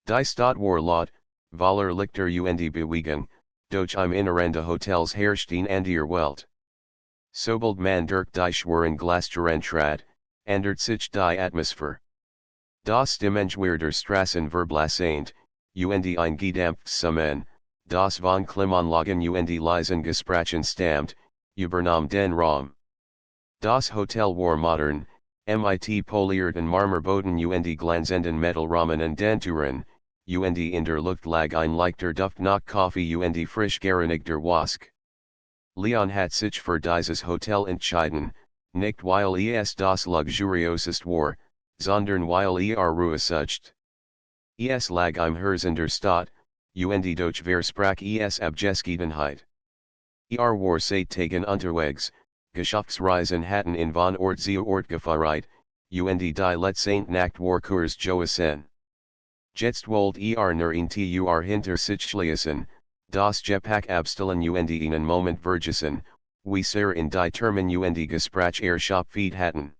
Die Stadt war laut, Valer Lichter und bewegen, doch im Inneren des Hotels herrschten andere Welt. Sobald man durch die Schweren Glastüren trat, ändert sich die Atmosphäre. Das Stimmengewirr der Straßen verblasent, und ein gedämpftes Summen, das von Klimaanlagen und leisen Gesprächen stammt, übernahm den Raum. Das Hotel war modern, mit polierten Marmorboden und glänzenden Metallrahmen und Denturen, und in der Luft lag ein leichter Duft nach Kaffee und frisch gereinigter Wask. Leon hat sich für dieses Hotel entschieden, nicht weil es das luxuriosest war, sondern weil Ruhe sucht. Es lag im Herzen der Stadt, und durch Versprach es Abgeschiedenheit. War seit Tagen unterwegs, Geschäftsreisen hatten in von Ort zu Ort gefahren, und die letzte Nacht war Kurs Joasen. Jetzt wollt nur in hinter sich schließen, das Gepäck abstellen und einen Moment vergessen, wie sehr in die Termen und Gespräch Shopfeed hatten.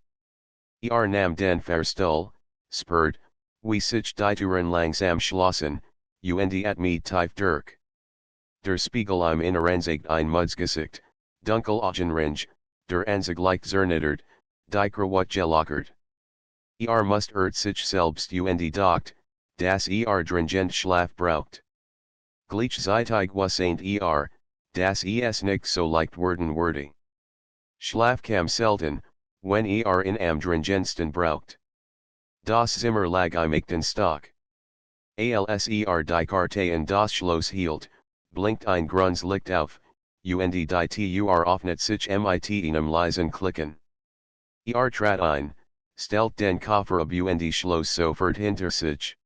Nam den Fahrstuhl, spurt, wie sich die Türen langsam schlossen, und at me tief durch. Der Spiegel im Inneren zeigt ein Mudsgesicht, dunkel Augenringe, der Anzug leicht zernittert, die Krawatte gelockert. Must sich selbst und docht, das dringend Schlaf braucht. Gleichzeitig wasseint das es nicht so leicht werden würde. Schlaf kam selten, wenn in am dringendsten braucht. Das Zimmer lag im echten Stock. Als die Karte in das Schloss hielt, blinkt ein grünes Licht auf, und die Tür öffnet sich mit einem leisen Klicken. Trat ein, stellt den Koffer ab und Schloss sofort hinter sich.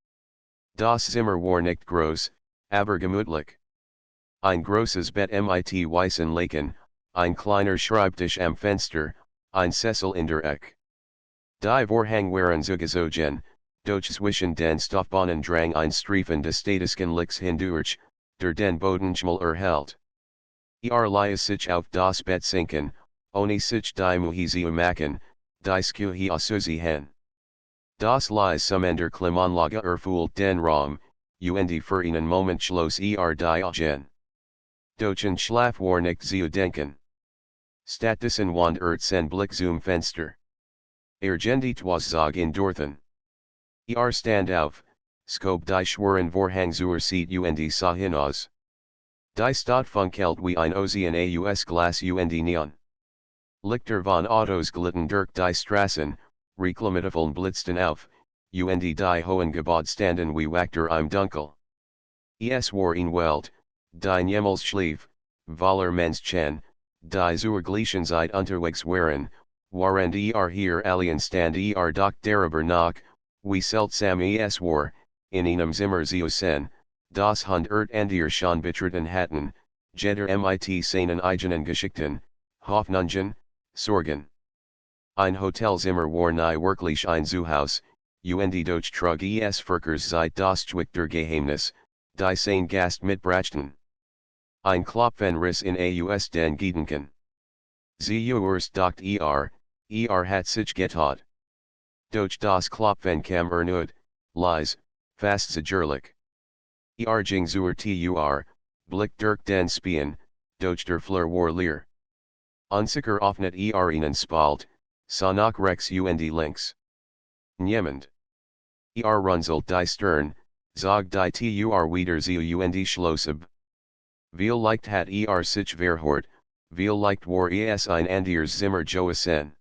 Das Zimmer war nicht groß, aber gemütlich. Ein großes Bett mit weißen Laken, ein kleiner Schreibtisch am Fenster, ein Sessel in der Ecke. Die Vorhang waren zugezogen, doch zwischen den Stoffbohnen drang ein Streifen des städtischen Lichts hindurch, der den Boden schmal erhellt. Ließ sich auf das Bett sinken, ohne sich die Mühe zu machen, die Skue auszuziehen. Das Leis der Klimaanlage erfüllt den Raum, und für einen Moment schloss die Augen. Doch ein Schlaf war nicht zu denken. Stattdessen wandert sein Blick zum Fenster. Gent etwas zog in Dorthen. Stand auf, schob die Schweren Vorhang zur Seite und sah hinaus. Die Stadt funkelt wie ein Ozean aus Glas und Neon. Lichter von Autos glitten durch die Straßen, Reklamatafeln blitzten auf, und die hohen Gebäude standen wie Wächter im Dunkel. Es war in Welt, die niemals schlief, weil Menschen, die zur gleichen Zeit unterwegs waren hier alien stand doch darüber nach, wie seltsam es war, in einem Zimmer zu sein, das andere schon betreten hatten, jeder mit seinen eigenen Geschichten, Hoffnungen, Sorgen. Ein Hotelzimmer war nie wirklich ein Zuhause, und doch trug es Verkehrs seit das Zwick der Geheimnis, die sein Gast mitbrachten. Ein Klopfen riss in aus den Gedanken. Zuerst dacht hat sich getot. Doch das Klopfen kam erneut, leise, fast zögerlich. Ging zur Tür, blick durch den Spion, doch der Flur war leer. Unsicher öffnet einen Spalt, sah nach rechts und links. Niemand. Runzelt die Stirn, zog die Tür wieder zu und schloss ab. Viel leicht hat sich verhört, viel leicht war es ein anderes Zimmer Joasen.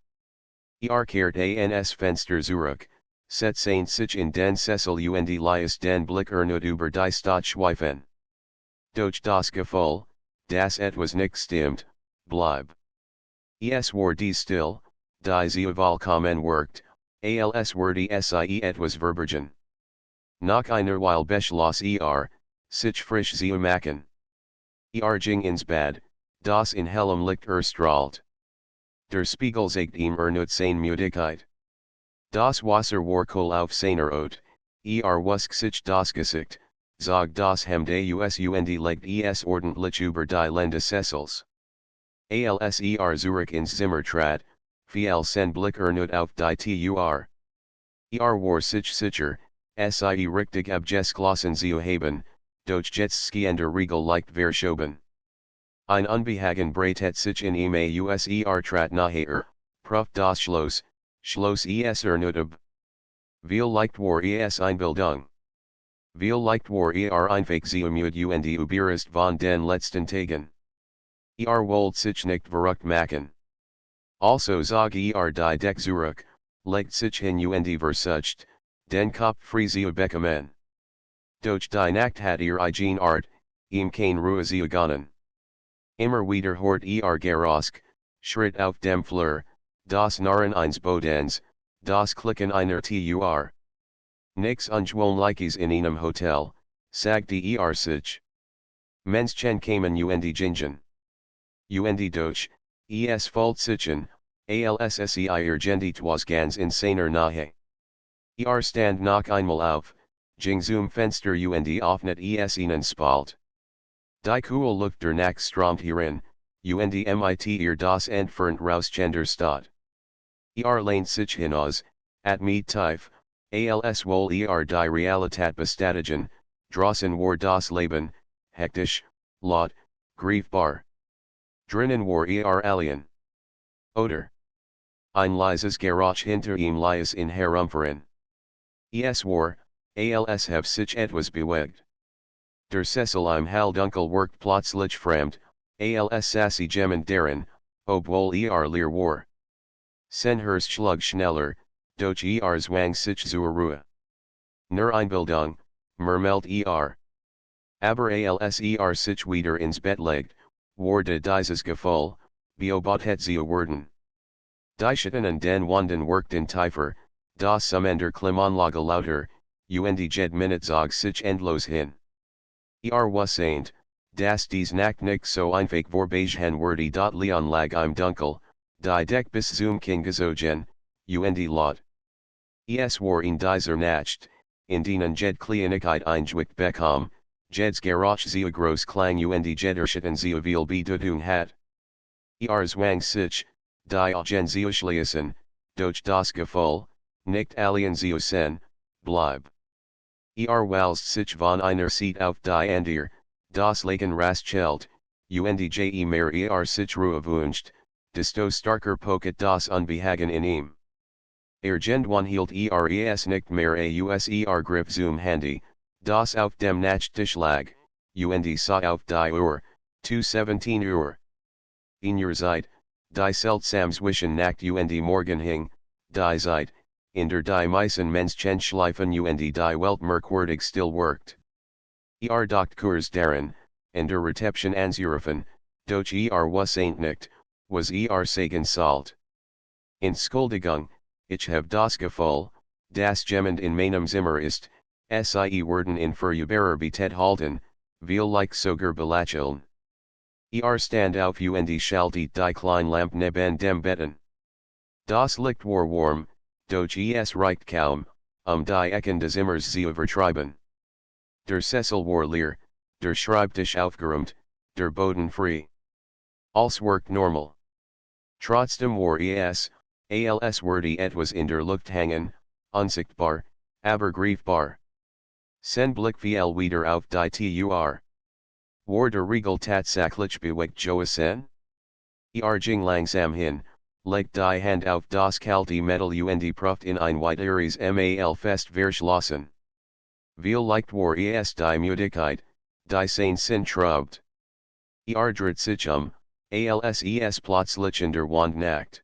Kehrt ans Fenster zurück, setzte sich in den Sessel und ließ den Blick erneut über die Stadt schweifen. Doch das Gefühl, das etwas nicht stimmt, blieb. Es war die still, die zu vollkommen wirkt, als würde sie etwas verbergen. Nach einer Weile beschloss sich frisch zu machen. Ging ins Bad, das in hellem Licht erstrahlt. Der Spiegel zeigt ihm erneut seine Müdigkeit. Das Wasser war kohl auf seiner Haut, wusk sich das Gesicht, zog das Hemd aus und legt es ordentlich über die Lände Sessels. Als zurück ins Zimmer trat, fiel sein Blick erneut auf die Tür. War sich sicher, Sie richtig abgeschlossen zu haben, doch jetzt skiender Regel leicht verschoben. Ein Unbehagen bratet sich in ihm user trat nachher, Prüft das Schloss es nötig. Viel leicht war es Einbildung. Viel leicht war einfach zu müde überrascht von den letzten Tagen. Wollt sich nicht verrückt machen. Also sag die Deck zurück, legt sich hin versucht, den Kopf frei zu bekommen. Doch die Nacht hat eigen Art, kein Ruhe zu gönnen. Immer wieder hort gerosk, Schritt auf dem Flur, das Narren eines Bodens, das Klicken einer Tur. Nix ungewöhnliches in einem Hotel, sagt die sich. Menschen kamen Gingen. Doch, es folgt sichen, alssi gendietwas ganz in seiner Nahe. Stand noch einmal auf, ging zum Fenster offnet es ihnen spalt. Die Kuhl Luft der Nacht strömt herein, mit das entfernt rausgender Stadt. Lehnt sich hinaus, at mit tief, als wohl die Realität bestätigen, draußen war das Leben, hektisch, laut, greifbar. Drinnen war alien. Oder. Ein leises Geräusch hinter ihm lies in herumfahren. Es war, als have sich etwas bewegt. Der Cecil im Hall dunkel workt plötzlich fremd, als sassy jemand darin, obwohl leer war. Sein Herz schlug schneller, doch zwang sich zur Ruhe. Nur Einbildung, murmelt Aber als sich wieder ins Bett legt, war dieses Gefühl, beobachtet zu werden. Die Schatten und den Wanden workten tiefer, das Summender Klimaanlage lauter, jed Minute sich endlos hin. Wasseint, dass dies Nacht nicht so einfach vorbeigen würde Leon lag im Dunkel, die Deck bis zum King gezogen, laut. Es war in dieser Nacht, in denen jed Kleinigkeit eingewicht bekam, jed's Geräusch zu groß klang jeder Schatten zu viel Bedeutung hat. Zwang sich, die Augen zu schließen, doch das Gefühl, nicht alien zu sein, bleib. Walst sich von einer Seite auf die andere, das Laken raststellt, je mehr sich Ruhe wünscht, desto starker poket das Unbehagen in ihm. Gendwan hielt nicht mehr Grip zum Handy, das auf dem Nachttisch lag, sah auf die Uhr, 2:17 Uhr. In der Zeit, die seltsam zwischen Nacht Morgen hing, die Zeit, in der die meisten Menschen schleifen die Welt merkwürdig still worked. Dacht Kurs darin, in der Rezeption anzurufen, doch wasseint nicht, was sagen sollt. Entschuldigung, ich habe das Gefühl, dass jemand in meinem Zimmer ist, sie werden in Furüberer betet halten, vielleicht sogar belächeln. Stand auf schaltet die Kleinlampe neben dem Betten. Das Licht war warm, doch es reicht kaum, die Ecken des Zimmers zu vertreiben. Der Sessel war leer, der Schreibtisch aufgeräumt, der Boden frei. Alles worked normal. Trotzdem war als würde etwas in der Luft hängen, unsichtbar, aber greifbar. Sein Blick fiel wieder auf die Tur. War der Riegel tatsächlich bewegt gewesen? Ging langsam hin, legt die Hand auf das kalte Metall prüft in ein weiteres Mal fest verschlossen. Viel leicht war die Müdigkeit, die sein Sinn traubt. Dreht sich als plötzlich in der Wand Nacht.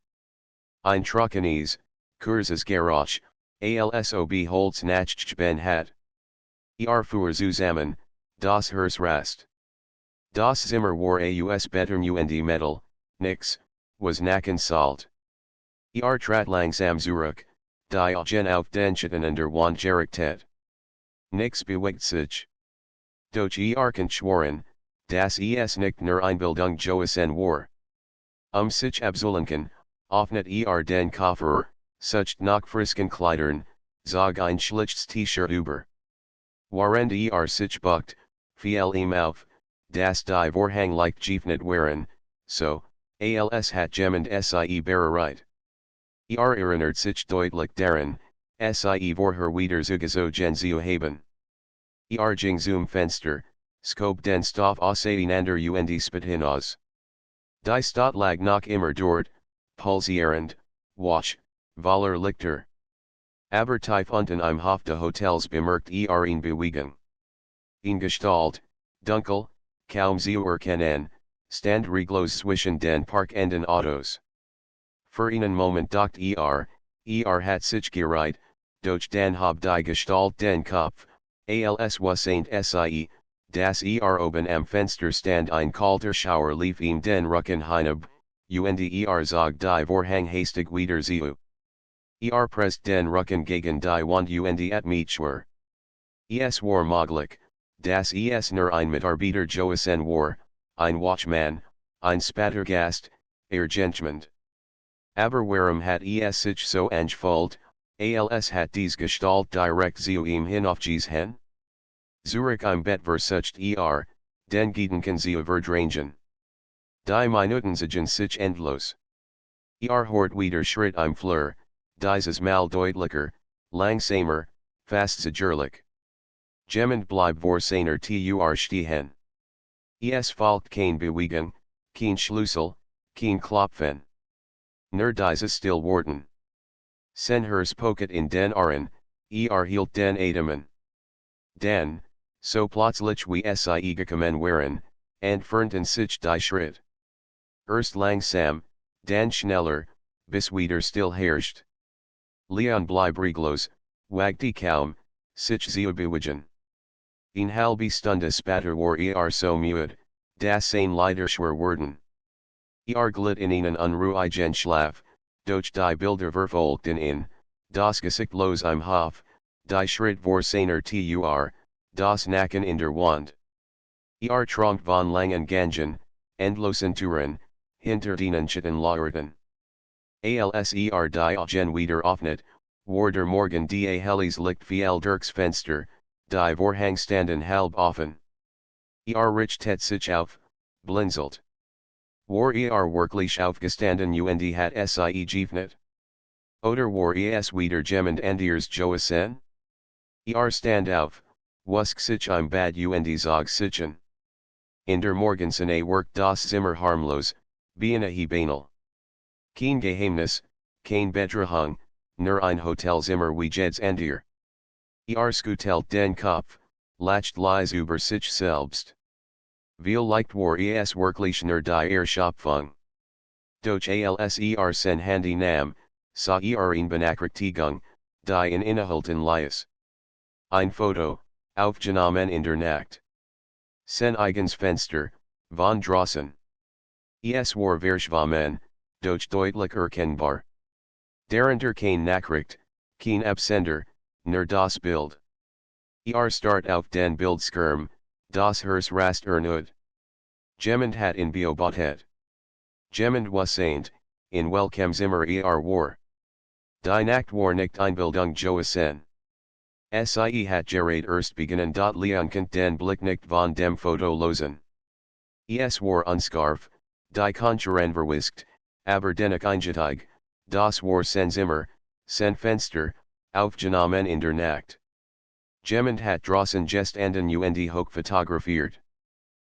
Ein trockenes, kurzes Geräusch, als ob Holz nachgeschben hat. Fuhr zusammen, das Herz rast. Das Zimmer war better Metall, nix, was nacken salt. Trat langsam zurück, die Augen auf den Schatten an der Wand gerichtet. Nix bewegt sich. Doch kann schworen, dass es nicht nur Einbildung gewesen war. Sich abzulenken, offnet den Koffer, sucht nach frischen Kleidern, zog ein schlichtes T-Shirt über. Während sich buckt, fiel ihm auf, dass die Vorhang leicht geöffnet waren, so, als hat jemand sie bereit. Erinnert sich deutlich daran, Sie vorher wieder zugezo genzio haben. Jing zum Fenster, Scope den Stoff auseinander und spit hinaus. Die Stadt lag noch immer dort, pulsierend, wach, voller Lichter. Aber tief unten im Hof des Hotels bemerkt eine Bewegung. In Gestalt, dunkel, kaum zu erkennen, stand reglos zwischen den parkenden Autos. Für einen Moment dacht hat sich gereiht, doch dann hab die Gestalt den Kopf, als wasseint sie, das oben am Fenster stand ein kalter Schauer lief ihm den Rücken hinab, und zog die Vorhang hastig wieder zu. Presst den Rücken gegen die Wand und et mich schwör. Es war möglich, dass nur ein Mitarbeiter gewesen war, ein Watchman, ein Spattergast, Gentleman. Aber warum hat sich so angefühlt, als hat dies Gestalt direkt zu ihm hinaufgesehen? Zurück im Bett versucht den Gedanken zu verdrängen. Die Minuten ziehen sich endlos. Hort wieder Schritt im Flur, dieses Mal deutlicher, langsamer, fast sicherlich. Jemand bleibt vor seiner Tür stehen. Es folgt kein Bewegung, kein Schlüssel, kein Klopfen. Nur dieses Stillwarten. Senhers pocket in den Ohren, hielt den Atemen. Dann, so plötzlich wie sie gekommen waren, entfernten sich die Schritt. Erst langsam, dann schneller, bis wieder still herrscht. Leon blieb reglos, wagte kaum, sich zu bewegen. In halbe Stunde später war so müde, dass sein Leider schwer worden. Glitt in einen unruhigen Schlaf, doch die Bilder verfolgten ihn, das Gesicht los im Hof, die Schritt vor seiner Tür, das Nacken in der Wand. Trank von langen Gangen, endlosen Touren, hinter denen Schatten lauerten. Als die Augen wieder öffnet, war der Morgen des helles Licht viel durchs Fenster, die Vorhang standen halb offen. Richtet sich auf, blinzelt. War wirklich aufgestanden und hat sie geöffnet? Oder war es wieder jemand anders gewesen? Stand auf, wusk sich im Bad und zog sichen. In der Morgensonne workt das Zimmer harmlos, beinahe banal. Kein Geheimnis, kein Bedrahung, nur ein Hotelzimmer wie jedes andere. Skutelt den Kopf, lacht leise über sich selbst. Viel leicht war es wirklich nur die Erschöpfung. Doch als sen Handy nahm, sah in Benachrichtigung, die in Inhalten lies. Ein Foto, aufgenommen in der Nacht. Sen eigens Fenster, von draußen. Es war verschwommen, doch deutlich erkennbar. Darunter kein Nachricht, kein Absender, nur das Bild. Start auf den Bildschirm, das Herz rast erneut. Jemand hat in beobachtet. Jemand wasseint, in welchem Zimmer war. Die Nacht war nicht Einbildung gewesen. Sie hat gerade erst beginnen. Leon konnte den Blick nicht von dem Foto losen. Es war unscharf, die Konturen verwischt, aber dennoch eindeutig, das war sein Zimmer, sein Fenster, aufgenommen in der Nacht. Jemand hat draußen gestanden und hoch fotografiert.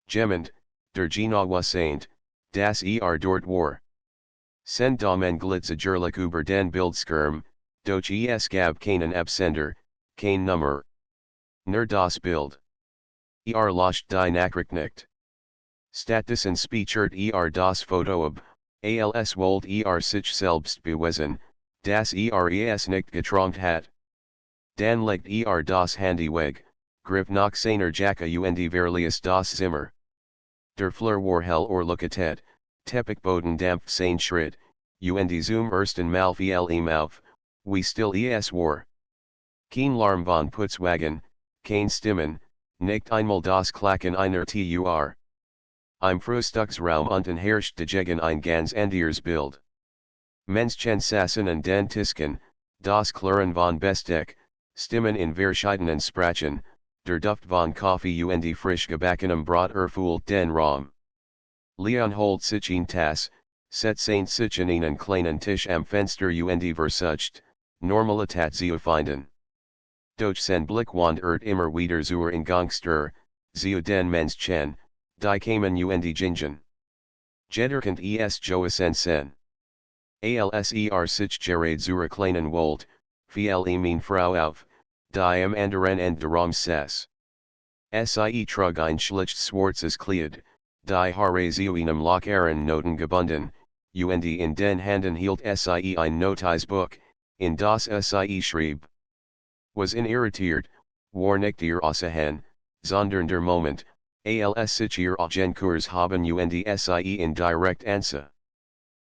Jemand, der genau wasseint, dass dort war. Sen Damen glitt sicherlich über den Bildschirm, doch es gab keinen Absender, kein Nummer. Nur das Bild. Lost die Nachricht nicht. Stattdessen speichert das Foto ab, als wollt sich selbst beweisen, dass es nicht geträumt hat. Dann legt das Handy weg, griff nach seiner Jacke und verließ das Zimmer. Der Flur war hell erleuchtet, Teppichboden dampft sein Schritt, und zum ersten Mal fiel ihm auf, wie still es war. Kein Lärm von Putzwagen, kein Stimmen, nicht einmal das Klacken einer Tür. Im Frühstücksraum unten herrscht dagegen ein ganz anderes Bild. Menschen saßen an den Tischen, das Klirren von Besteck, Stimmen in verschiedenen Sprachen, der Duft von Kaffee und frisch gebackenem Brot erfüllt den Raum. Leon holt sich eine Tasse, setzt sich an einen kleinen Tisch am Fenster und versucht, normalitat zu finden. Doch sen Blick wand immer wieder zur Ingangster, zu den Menschen, die kamen und gingen. Jederkant es Joasen sen. Alser sich gerade zur kleinen Welt, viel mein Frau auf, die am anderen Ende darum ses. Sie trug ein schlicht schwarzes Kleid, die Haare zu einem lockeren Noten gebunden, und in den Handen hielt sie ein Notizbuch, in das sie schrieb. Was irritiert, war nicht ihr Aussehen, sondern der Moment, als sich ihr Augenkurs haben und sie in direkt ansa.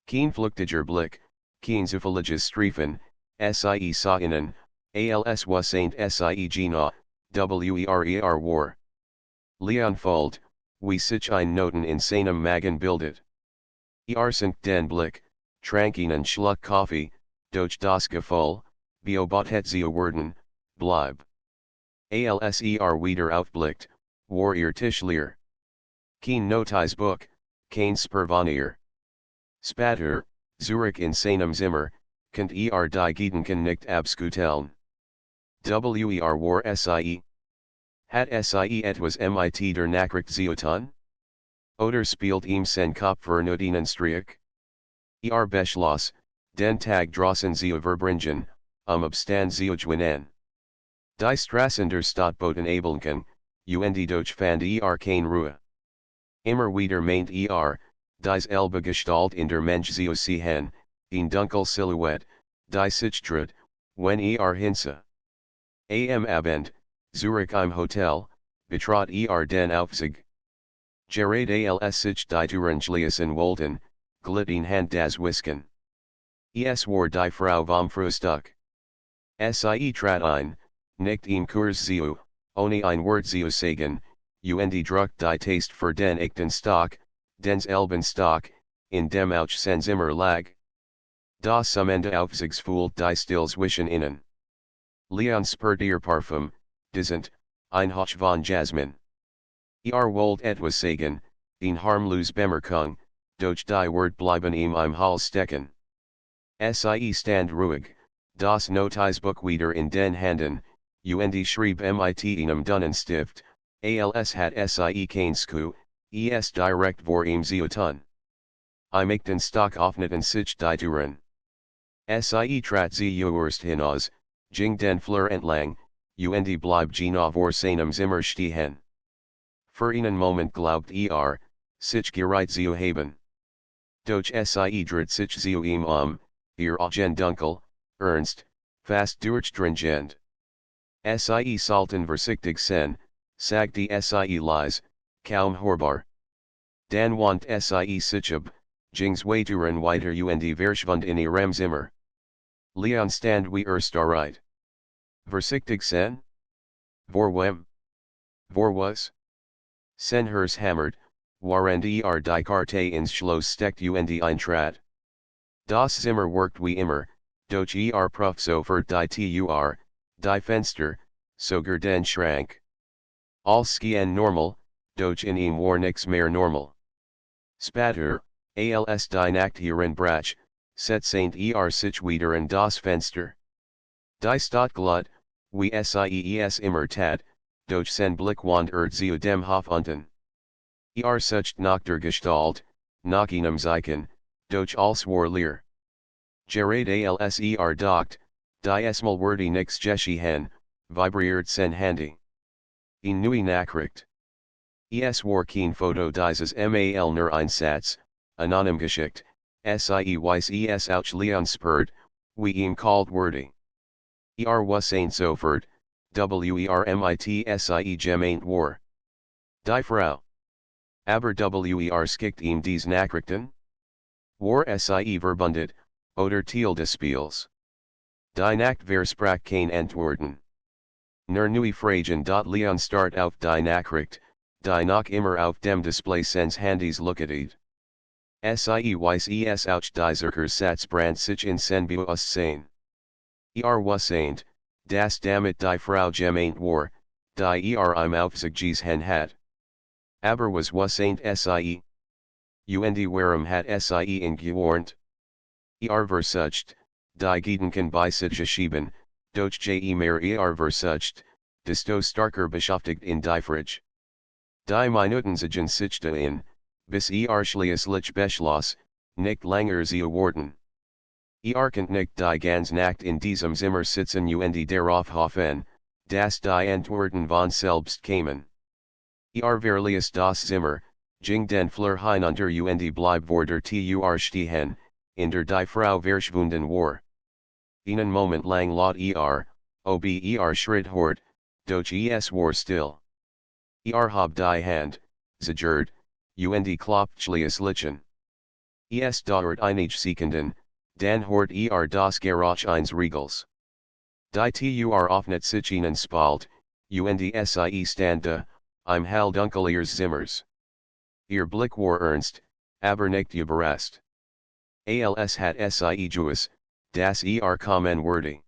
Kein flüchtiger Blick, kein zufälliges Streifen, sie sah ihnen, als was saint sie gena, wer war. Leonfold, wie sich ein Noten in seinem Magen bildet. Sind den Blick, trank einen Schluck Kaffee, doch das Gefühl, beobachtet zu werden, bleib. Alser wieder aufblickt, war ihr Tischler. Kein Notizbuch, kein Spervanier. Spatter, Zurich in seinem Zimmer, könnt die Gedanken nicht abskuteln. Wer war sie? Hat sie etwas mit der Nachricht zu tun? Oder spielt ihm sen Kopf nur einen Streich? Beschloss, den Tag draußen zu verbringen, Abstand zu gewinnen. Die Straßen der Stadt boten Abelken, und doch fand keine Ruhe. Immer wieder meint dies Elbe Gestalt in der Mensch zu sehen, in dunkel Silhouette, die sich dreht, wenn hinsa. Am Abend, Zurich im Hotel, betrat den Aufzug. Gerade als sich die Türen schließen wollten, glitt in Hand das Whisken. Es war die Frau vom Frühstück. Sie trat ein, nicht im Kurs zu, ohne ein Wort zu sagen, und druckt die Taste für den echten Stock, den selben Stock, in dem auch sen Zimmer lag. Das Summende Aufzugs fühlt die still zwischen ihnen. Leon spürt ihr Parfum, dissent, ein Hauch von Jasmin. Wollt etwas sagen, ein harmlos Bemerkung, doch die Wort bleiben ihm im Hals stecken. Sie stand ruhig, das Notizbuch wieder in den Handen, und schrieb mit einem dünnen Stift, als hat sie kein Sku, es direkt vor ihm zu tun. Den Stock öffneten sich die Türen. Sie trat zuerst hinaus, ging den Flur entlang, und blieb genau vor seinem Zimmer stehen. Für einen Moment glaubt sich gereiht zu haben. Doch sie dreht sich zu ihm ihr Augen dunkel, ernst, fast durchdringend. Sie sollten vorsichtig sein, sagte sie leise, kaum hörbar. Dan want sie sich ab, gings weiteren weiter und verschwand in ihrem Zimmer. Leon stand wie starreit. Vorsichtig sein? Vor wem? Vor was? Sen hers hammert, warend die Karte ins Schloss steckt und eintrat. Das Zimmer worked wie immer, doch Prüf sofort die Fenster, sogar den Schrank. Alles schien normal, doch in ihm war nix mehr normal. Spatter, als die Nacht brach, set Saint sich wieder in das Fenster. Die Stadt glatt, wie es immer tat, doch sen Blick wandert zu dem Hof unten. Sucht nach der Gestalt, nach einem Zeichen, doch alles war leer. Gerade als dacht, die esmal wurde nix geschehen, vibriert sen Handy. Neue Nachricht. Es war kein Foto dieses Mal nur ein Satz, anonym geschickt, sie weiß es auch Leon spürt, wie ihm kalt wurde. Was ein sofort, mit gemeint war. Die Frau. Aber skickt ihm dies Nachrichten? War sie verbundet, oder Teil des Spiels? Die Nacht versprach kein Antworten. Nur neue Fragen. Leon start auf die Nachricht, die noch immer auf dem Display sens Handys looketet. Sie weiß es auch dieser Satz brand sich in sen Bewusstsein. Was saint, das damit die Frau gemeint war, die im Aufzug gesehen hat. Aber was saint sie? Und warum hat sie ihn gewarnt? Versucht, die Gedanken bei sich geschrieben, doch je mehr versucht, desto starker beschäftigt in die Frage. Die Minuten sich in, bis schließlich beschloss, nicht länger zu warten. Könnt nicht die ganz Nacht in diesem Zimmer sitzen und darauf hoffen, dass die Antworten von selbst kämen. Verließ das Zimmer, ging den Flur hinunter und blieb vor der Tür stehen, in der die Frau verschwunden war. Einen Moment lang laut ob Schritt hört, doch es war still. Hab die Hand, zerrt, und klopft schließlich. Es dauert einige Sekunden, dann hört das Geräusch eines Riegels. Die Tür öffnet sich ihnen spalt, und sie stand da, im Hall dunkles Zimmers. Ihr Blick war ernst, aber nicht überrascht. Als hat sie gewusst, dass kommen würde.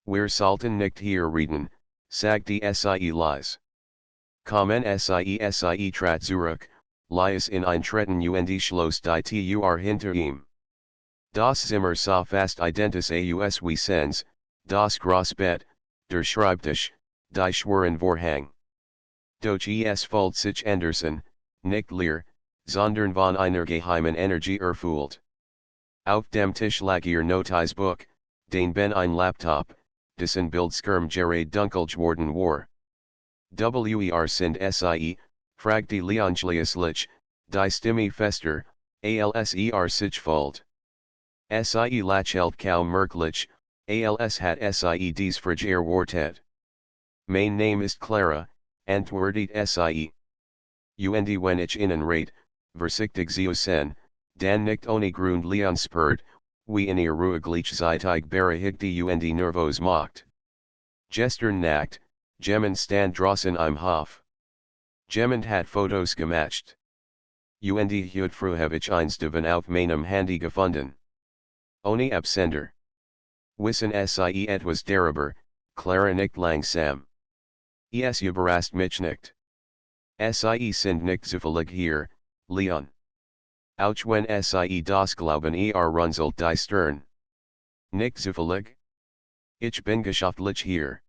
Wir sollten nicht hier reden, sagte sie leise. Kommen sie trat zurück, ließ ihn eintreten und schloss die Tür hinter ihm. Das Zimmer sah fast identisch aus wie seins, das große Bett, der Schreibtisch, die schweren Vorhang. Doch es fühlt sich Anderson, nicht leer, sondern von einer geheimen Energie erfüllt. Auf dem Tisch lag ihr Notizbuch, den ein Laptop, dessen Bildschirm gerade dunkel geworden war. Sind sie, fragte Leon schließlich, die Stimme fester, als sich fühlt. Sie lächelt kaum merklich, als hat sie dies Frage erwartet. Mein Name ist Clara, antwortet sie. Und wenn ich Ihnen rate, versichtig zu sein, dann nicht ohne Grund Leon spurt, wie in ihr ruhiglich zeitig berechtigte und nervös macht. Gestern Nacht, jemand stand draußen im Hof. Jemand hat Fotos gemacht. Und hat frühhevig eins davon auf meinem Handy gefunden. Ohne Absender. Wissen sie etwas darüber, Clara nicht langsam. Es überrascht mich nicht. Sie sind nicht zufällig hier, Leon. Auch wenn sie das Glauben runzelt die Stirn. Nicht zufällig? Ich bin geschäftlich hier.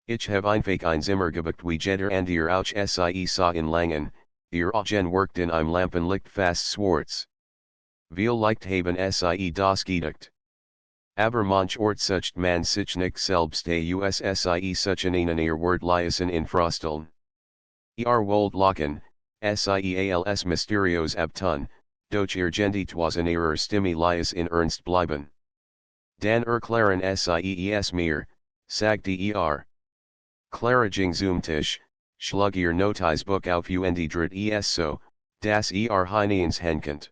Ich habe einfach ein Zimmer gebucht wie jeder andere auch sie sah in Langen, ihr Augen worked in einem Lampenlicht fast schwarz. Viel Licht haben sie das gedacht. Aber manch Ort sucht man sich nicht selbst aus sie suchen einen Wort leisen in Frosteln. Wold lachen, sie als mysterios abtun, doch gendietwasen Stimme leis in Ernst bleiben. Dan erklären sie mir, sagte Clara ging zum Tisch, schlug ihr Notizbuch auf und dreht es so, dass hineins henkend.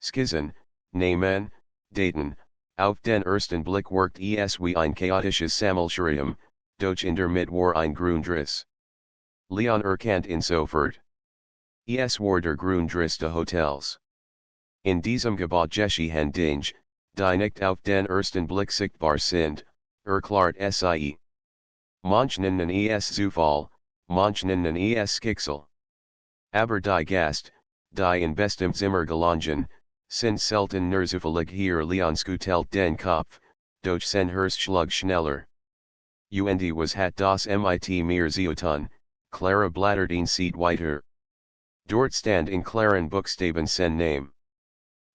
Skizzen, Namen, Daten, auf den ersten Blick wirkt es wie ein chaotisches Sammelsurium, doch in der Mitte war ein Grundriss. Leon erkannt ihn sofort. Es war der Grundriss des Hotels. In diesem Gebäude geschehen Dinge, die nicht auf den ersten Blick sichtbar sind, erklärt sie. Manch nennen es Zufall, manch nennen es Schicksal. Aber die Gast, die in bestem Zimmer gelangen, sind selten nur zufällig hier. Leon schüttelt den Kopf, doch sein Herz schlug schneller. Und was hat das mit mir zu tun, Clara blättert ihn Seat weiter. Dort stand in klaren Buchstaben sein Name.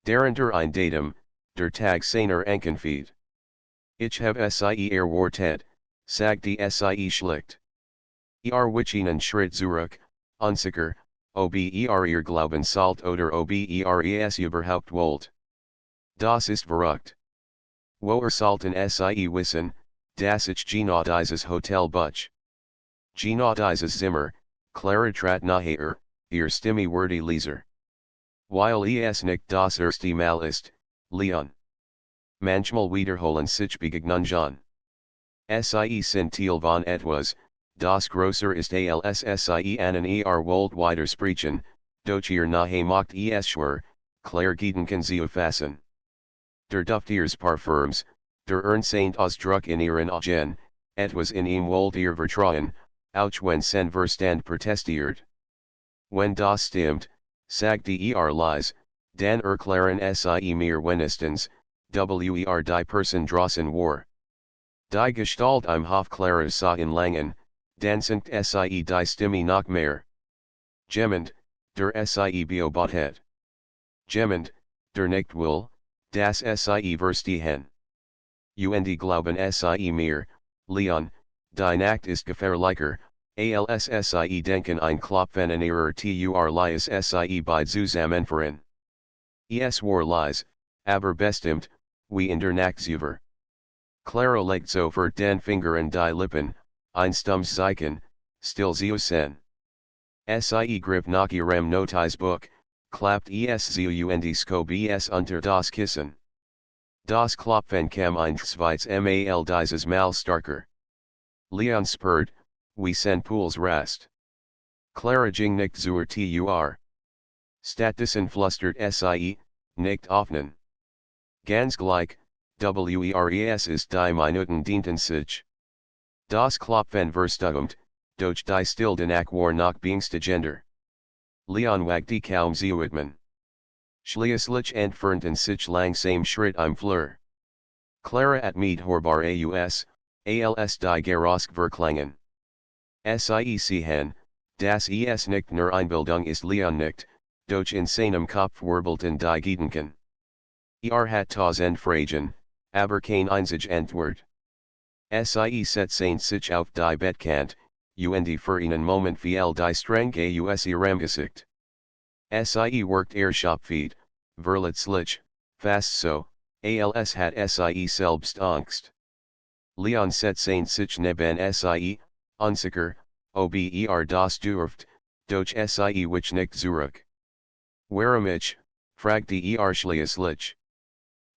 Darunter ein Datum, der Tag seiner Ankunft. Ich habe sie erwartet, sagte sie schlicht. Wich einen Schritt zurück, unsicher, ob ihr Glauben sollt oder ob es überhaupt wollt. Das ist verrückt. Woher sollten sie wissen, dass ich genau dieses Hotel buch. Genau dieses Zimmer, Clara trat nachher, ihr Stimme wurde leiser. Weil es nicht das erste Mal ist, Leon. Manchmal wiederholen sich Begegnungen. Sie sind Teil von etwas, das größer ist als sie einen wold weiter sprechen, doch ihr nahe macht es schwer, Claire Gedanken zu fassen. Der Duft ihres Parfums, der Ernstsaint Ausdruck in ihren Augen, etwas in ihm wollt ihr vertrauen, auch wenn sein Verstand protestiert. Wenn das stimmt, sagte leise, dann erklären sie mir wenigstens, wer die Person draußen war. Die Gestalt im Hof Clara sah in Langen, dansend sie die Stimme noch mehr. Jemand, der sie beobachtet. Jemand, der nicht will, das sie verstehen. Und glauben sie mir, Leon, die Nacht ist gefährlicher, als sie denken ein Klopfen an ihrer Tür lies sie bei zusammenfahren. Es war lies, aber bestimmt, wie in der Nacht zuver. Clara legt sofort den Finger an die Lippen, ein Stummzeichen, still zu sein. Sie griff nach ihrem Notizbuch, klappt es zu und schob es unter das Kissen. Das Klopfen kam ein zweites Mal dieses Mal starker. Leon spurrt, wie sind Pools Rast. Clara ging nicht zur Tür. Stattdessen flüstert sie, nicht öffnen. Ganz gleich, wers ist die Minuten dienten sich. Das Klopfen verstumt, doch die Still danach war noch beängstigender. Leon wagte kaum zu atmen. Schließlich entfernten sich langsam Schritt im Flur. Clara atmet horbar als die Geräusch verklangen. Sie sehen, dass es nicht nur Einbildung ist Leon nicht, doch in seinem Kopf wirbelten die Gedanken. Hat tausend Fragen, aber kein einzige Antwort. Sie setzten sich auf die Bettkant, und für einen Moment fiel die Strenge aus ihrem Gesicht. Sie worked Schopfeed, verletzlich, fast so, als hat sie selbst Angst. Leon setzten sich neben sie, unsicher, ob das durft, doch sie wich nicht zurück. Warum ich, fragte schließlich.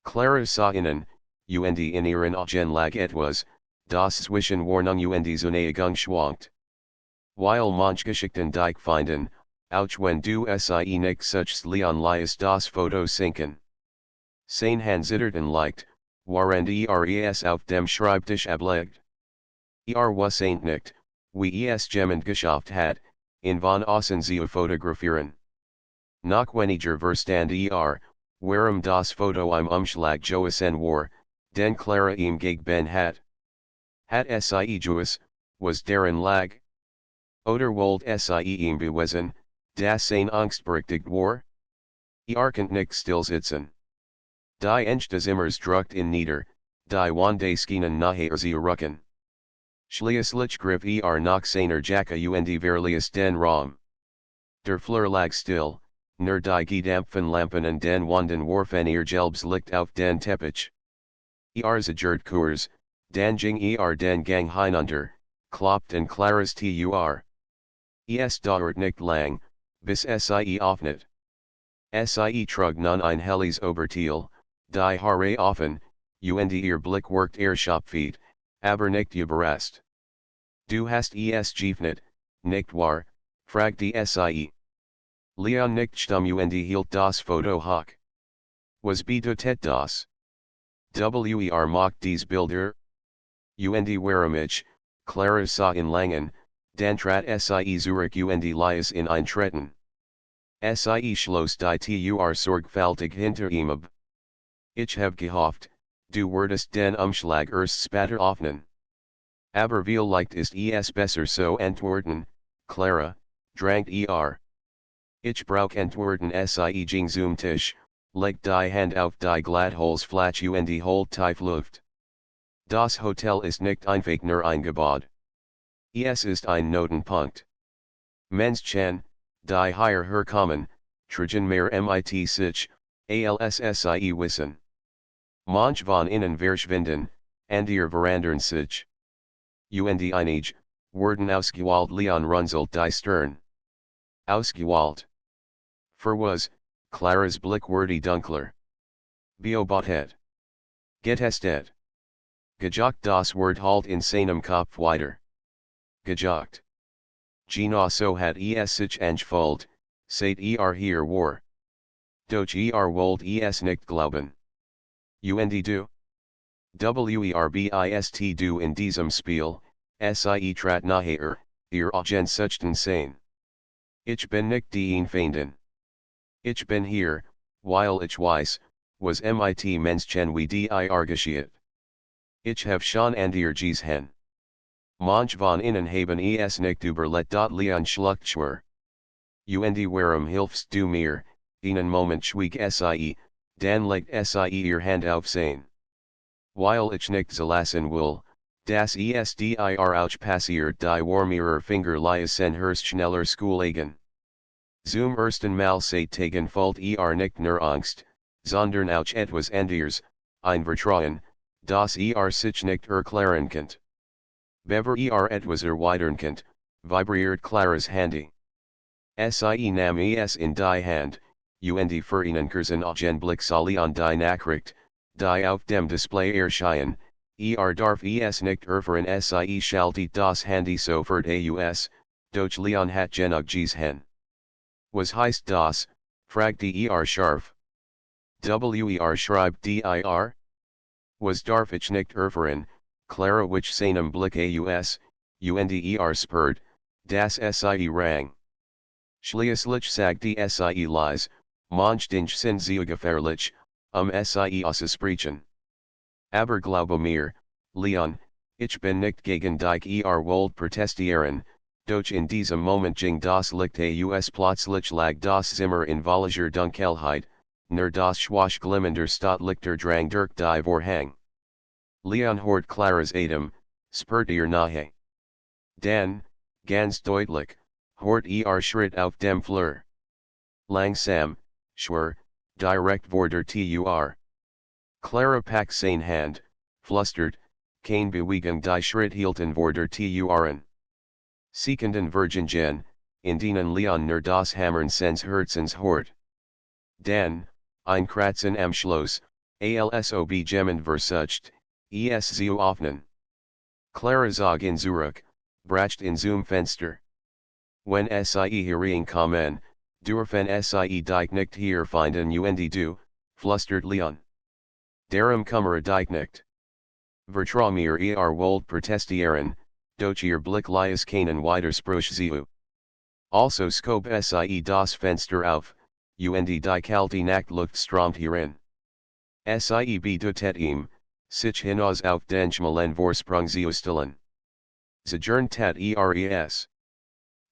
Clara sah ihnen, und in ihren Augen lag etwas, das zwischen Warnung und Zuneigung schwankt. Weil manch Geschichten dich finden, auch wenn du sie nicht suchst Leon lies das Foto sinken. Sein Handzitterten leicht, während es auf dem Schreibtisch ablegt. Wusste nicht, wie es jemand geschafft hat, in von außen zu fotografieren. Noch weniger verstand warum das Foto im Umschlag Joasen war, den Clara ihm gegeben hat. Hat sie Joas, was darin lag? Oder wollt sie ihm beweisen, dass sein angstberechtigt war? Konnte nicht stillsitzen. Die Ängste Zimmers druckt in nieder, die Wande schienen nachher zu rücken. Schließlich griff nach seiner Jacke und verließ den Raum. Der Flur lag still, nur die gedampften Lampen und den Wanden warfen ihr gelbes Licht auf den Teppich. Zagert Kurs, dann ging den Gang hinunter, klopften Claras Tür. Es dauert nicht lang, bis sie öffnet. Sie trug nun ein helles Oberteil, die Haare offen, und ihr Blick worked Schopfeed, aber nicht überrascht. Du hast es geöffnet, nicht wahr, fragte sie. Leon nickt stumm und hielt das Foto hoch. Was bedeutet das? Macht dies Bilder? Und warum ich, Clara sah in Langen, dann trat sie zurück und lies in eintreten. Sie schloss die Tür sorgfältig hinter ihm ab. Ich hab gehofft, du würdest den Umschlag erst später öffnen. Aber vielleicht ist es besser so antworten, Clara, drangt Ich brauch antworten sie ging zum Tisch, legt die Hand auf die Glattholzfläche und holt tief Luft. Das Hotel ist nicht einfach nur ein Gebäude. Es ist ein Notenpunkt. Menschen, die hierher kommen, tragen mehr mit sich, als sie wissen. Manch von ihnen verschwinden, und ihr verandern sich. Und einige, werden ausgewählt Leon runzelt die Stirn. Ausgewählt. Für was, Claras Blick wurde dunkler. Beobachtet. Getestet. Gejagt das Wort halt in seinem Kopf weiter. Gejagt. Genau so hat sich angefühlt, seit hier war. Doch wollt es nicht glauben. Und du? Bist du in diesem Spiel, sie trat nachher, ihr Augen suchten sein. Ich bin nicht die Finden. Ich bin hier, weil ich weiß, was mit Menschen wie dir geschieht. Ich habe schon an dir gesehen. Manch von ihnen haben es nicht überlebt. Leon schluckt schwer. Und warum hilfst du mir? Einen Moment schwieg sie, dann legt sie ihr Hand auf sein. Weil ich nicht zulassen will, das ist dir auch passiert, die warm Finger leisen hörst schneller Schoolegen. Zum ersten Mal seit Tagen folgt nicht nur Angst, sondern auch etwas anderes, ein Vertrauen, das sich nicht erklären könnt. Bever etwas erweitern könnt, vibriert Claras Handy. Sie nam es in die Hand, und für einen kurzen Augenblick an die Nachricht, die auf dem Display erschien, darf es nicht erfahren. Sie schaltet das Handy sofort aus, doch Leon hat genug gesehen. Was heißt das? Fragte scharf. Schreibt dir? Was darf ich nicht erfahren, Clara wich seinem Blick aus, und spürt, das sie rang. Schließlich sagte sie leise, manch Dinge sind sehr gefährlich, sie auszusprechen. Aber glaube mir, Leon, ich bin nicht gegen dich wollt protestieren, doch in diesem Moment ging das Licht aus plötzlich lag das Zimmer in völliger Dunkelheit, nur das schwach glimmender Stadtlichter drang durch die Vorhang. Leon hört Claras Atem, spürt ihr Nahe. Dann, ganz deutlich, hört Schritt auf dem Flur. Langsam, schwer, direkt vor der Tür. Clara packt seine Hand, flüstert, keine Bewegung die Schritt hielten vor der Türen. Sekunden vergingen, in denen Leon nur das Hammern seines Herzens hört. Dann, ein Kratzen am Schloss, alsob jemand versucht, es zu öffnen. Clara zog in Zurich, bracht in zum Fenster. Wenn sie hereinkommen, dürfen sie dich nicht hier finden und du, flüstert Leon. Darum kümmere dich nicht. Vertrau mir wollt protestieren, doch ihr Blick lies keinen Widerspruch zu. Also scope sie das Fenster auf, und die kalte Nachtluft strömt herein. Sie bedeutet ihm, sich hinaus auf den schmalen Vorsprung zu stellen. Zagern tat es.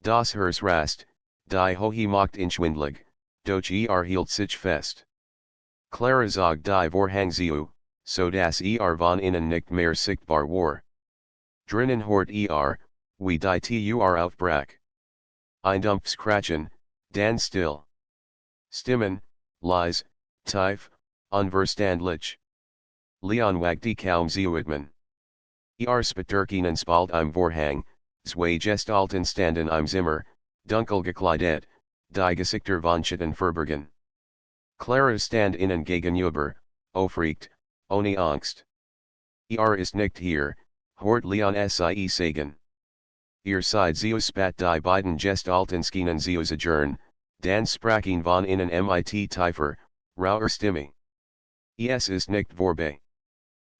Das Herz rast, die Hohe macht ihn schwindlig, doch hielt sich fest. Clara zog die Vorhang zu, so dass von innen nicht mehr sichtbar war. Drinnen hort wie die Tür aufbrach. Ein dumpfes Kratchen, dann still. Stimmen, leise, tief, unverständlich. Leon wagte kaum zu atmen. Spitterkinen spalt im Vorhang, zwei Gestalten standen im Zimmer, dunkel gekleidet, die Gesichter von Schatten verbergen. Clara stand innen gegenüber, aufrecht, ohne Angst. Ist nicht hier, hort Leon sie sagen. Seid zu spat die beiden Gestalten schienen zu zagern, dann sprachen von innen mit tiefer, rauer Stimme. Es ist nicht vorbei.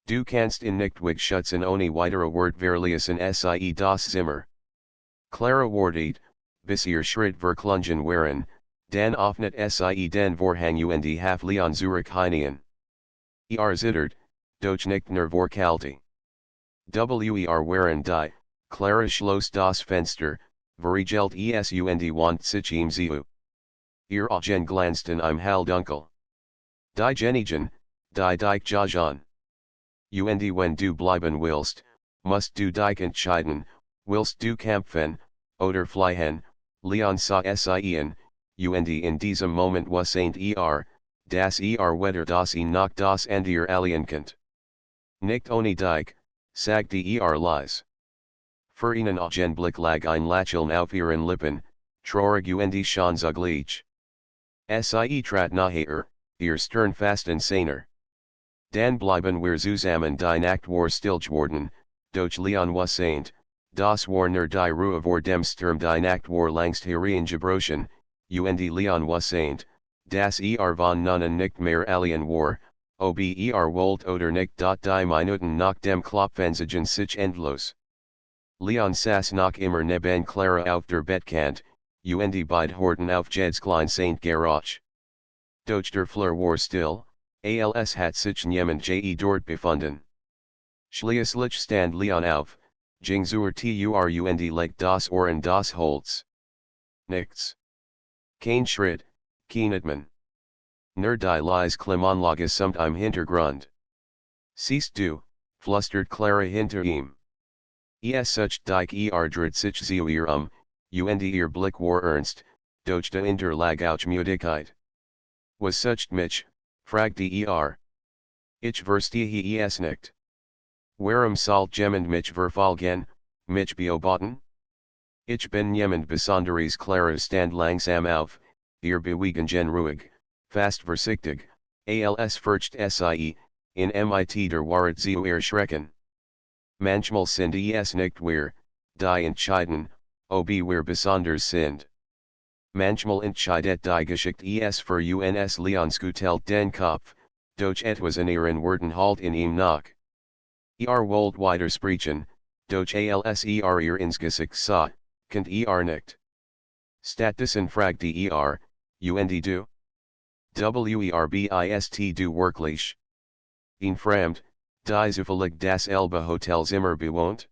Du kannst in nicht wegschützen ohne weitere Wort verließen sie das Zimmer. Clara wartet, bis ihr Schritt verklungen waren, dann öffnet sie den Vorhang und half Leon Zurich hinein. Zittert, doch nicht nur vor Kälte. Waren die, Clara schloss das Fenster, verriegelt es und wand sich ihm zu. Ihr Augen glanzten im Halldunkel. Die Genigen, die dich jagen. Und wenn du bleiben willst, musst du dich entscheiden, willst du kämpfen, oder fliehen, Leon sah sie an, und in diesem Moment wasseint das weder das noch das andere alien kennt. Nicht ohne dich, sagte leise. Für einen Augenblick lag ein Lächeln auf ihren Lippen, traurig und schon zugleich. Sie trat naher, ihr Stern fast und seiner. Dann bleiben wir zusammen die Nacht war still geworden, doch Leon wasseint, das war nur die Ruhe vor dem Sturm die Nacht war langst hereingebrochen, und Leon wasseint, das von nunnen nicht mehr alien war, ob wollt oder nicht die Minuten nach dem Klopfen sich endlos. Leon saß noch immer neben Clara auf der Bettkant, und beide horten auf Jed's klein Saint Garage. Doch der Flur war still, als hat sich niemand je dort befunden. Schließlich stand Leon auf, ging zur Turund legt das Ohr in das Holz. Nichts. Kein Schritt, kein Atmen. Nur die Leise Klimaanlage summt im Hintergrund. Siehst du, flüstert Clara hinter ihm. Es sucht dich dreht sich zu ihr und ihr Blick war ernst, doch dahinter lag auch Müdigkeit. Was sucht mich, fragte Ich verstehe es nicht. Warum soll jemand mich verfolgen, mich beobachten? Ich bin niemand Besonderes. Clara stand langsam auf, ihr Bewegungen ruhig, fast vorsichtig, als furcht sie, in mit der Wahrheit zu erschrecken. Manchmal sind es nicht wir, die entscheiden, ob wir besonders sind. Manchmal entscheidet die Geschichte es für uns Leons geteilt den Kopf, doch etwas in ihren Worten halt in ihm nach. Wollt weiter sprechen, doch als ihr ins Gesicht sah, könnt nicht. Stattdessen fragte und du? Bist du wirklich? Ein Fremd, die zufällig dasselbe Hotelzimmer bewohnt?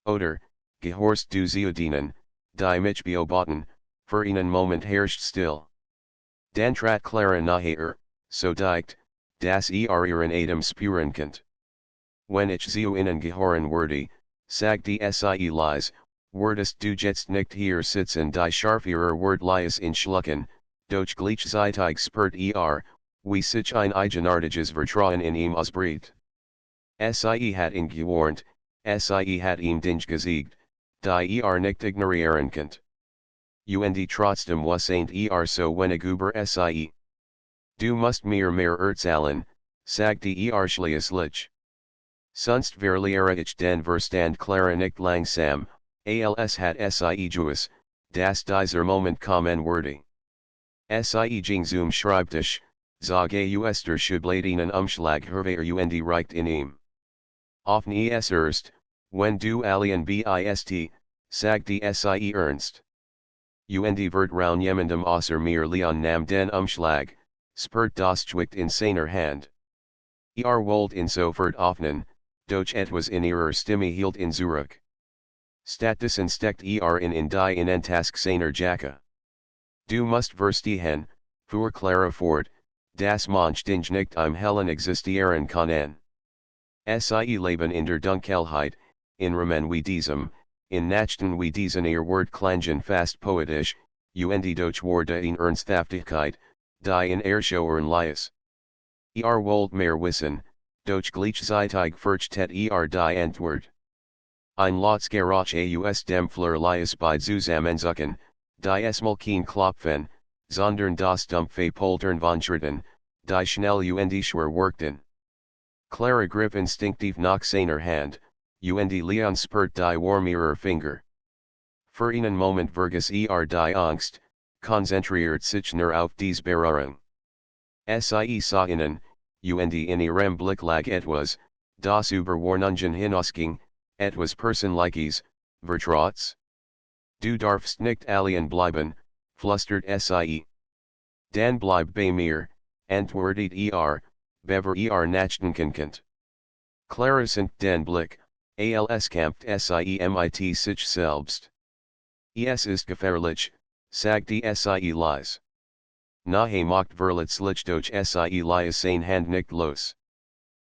Oder, gehorst du zu denen, die mich beobachten, für einen Moment herrscht still. Dann trat Clara nachher, so dicht, dass ihren Atem spüren könnt. Wenn ich zu ihnen gehören würde, sagte sie leise, würdest du jetzt nicht hier sitzen die scharf ihrer Wortlies in Schlucken, doch gleichzeitig spürt wie sich ein eigenartiges Vertrauen in ihm ausbricht. Sie hat ihn gewarnt, sie hat ihm Dinge gesagt, die nicht ignorieren könnt. Und trotzdem was ain't so wenig über sie. Du musst mir mehr erzählen, sagte schließlich. Sonst verliere ich den Verstand. Clara nicht langsam, als hat sie gewusst, dass dieser Moment kommen würde. Sie ging zum Schreibtisch, zog der Schubladen Umschlag hervor und reicht in ihm. Offen es erst, wenn du allein bist, sagte sie ernst. Und wird raun jemandem außer mir Leon nahm den Umschlag, spürt das Gewicht in seiner Hand. Wollt ihn sofort öffnen, doch etwas in ihrer Stimme hielt ihn zurück. Stattdessen steckt in die Innentask seiner Jacke. Du musst verstehen, fuhr Clara fort, dass manch Dinge nicht im Hellen existieren können. Sie leben in der Dunkelheit, in Ramen wie diesem, in Nächten wie diesen. Ihr Wort klangen fast poetisch, und doch wurde in Ernsthaftigkeit, die in Erschoren lies. Wollt mehr wissen, doch gleichzeitig fürchtet die Antwort. Ein Lotsgerach aus dem Fleur lies bei Zusammenzucken, die es kein Klopfen, sondern das dumpfe Poltern von Schritten, die schnell und schwer wirkten. Clara griff instinktiv nach seiner Hand, und Leon spürt die warm ihrer Finger. Für einen Moment vergaß die Angst, konzentriert sich nur auf dies Berührung. Sie sah innen, und in ihrem Blick lag etwas, das über Warnungen hinausging, etwas Personliches, Vertrautes. Du darfst nicht allein bleiben, flüstert sie. Dann bleib bei mir, antwortet bever nachdenken könnt. Clara senkt den Blick, als kämpft sie mit sich selbst. Es ist gefährlich, sagte sie leise. Nahe macht verletzlich doch sie ließ seine Hand nicht los.